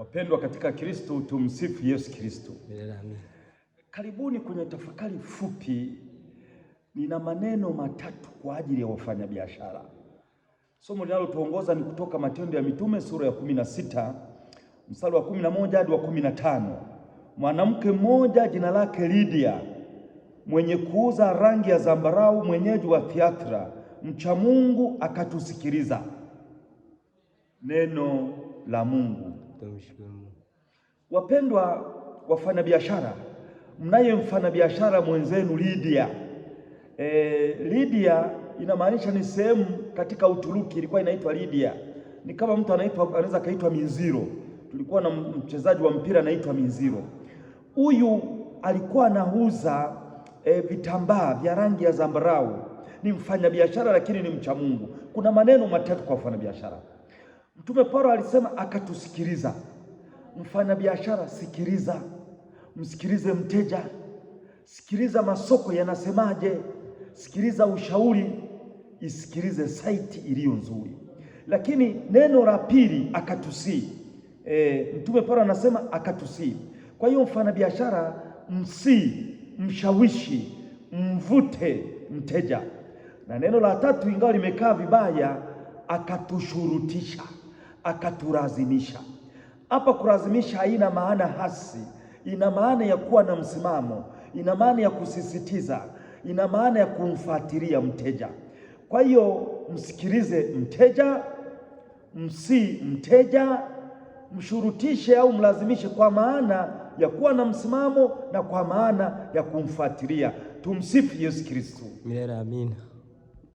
Wapendwa katika Kristo, tumsifu Yesu Kristo. Amen. Karibuni kwenye tafakari fupi. Nina maneno matatu kwa ajili ya wafanyabiashara. Somo linalotuongoza ni kutoka Matendo ya Mitume sura ya 16 mstari wa 11 hadi wa 15. Mwanamke mmoja jina lake Lydia, mwenye kuuza rangi ya zambarau, mwenyeji wa Thiatira, mcha Mungu, akatusikiliza. Neno la Mungu. Wapendwa wafanyabiashara, mnaye mfanyabiashara mwenzenu Lydia. Lydia inamaanisha ni sehemu katika Uturuki ilikuwa inaitwa Lydia. Ni kama mtu anaweza kaitwa Minziro. Tulikuwa na mchezaji wa mpira anaitwa Minziro. Huyu alikuwa anauza vitambaa vya rangi ya zambarau. Ni mfanyabiashara lakini ni mcha Mungu. Kuna maneno matatu kwa wafanyabiashara. Mtume Paulo alisema akatusikiliza. Mfanyabiashara, sikiliza. Msikilize mteja. Sikiliza masoko yanasemaje. Sikiliza ushauri. Isikilize saiti iliyo nzuri. Lakini neno la pili, akatusii. Mtume Paulo anasema akatusii. Kwa hiyo mfanyabiashara, mshawishi, mvute mteja. Na neno la tatu, ingawa limekaa vibaya, akatushurutisha, akatulazimisha. Hapa kulazimisha haina maana hasi, ina maana ya kuwa na msimamo, ina maana ya kusisitiza, ina maana ya kumfuatilia mteja. Kwa hiyo msikilize mteja, mteja, mshurutishe au mlazimishe kwa maana ya kuwa na msimamo na kwa maana ya kumfuatilia. Tumsifu Yesu Kristo. Milele amina.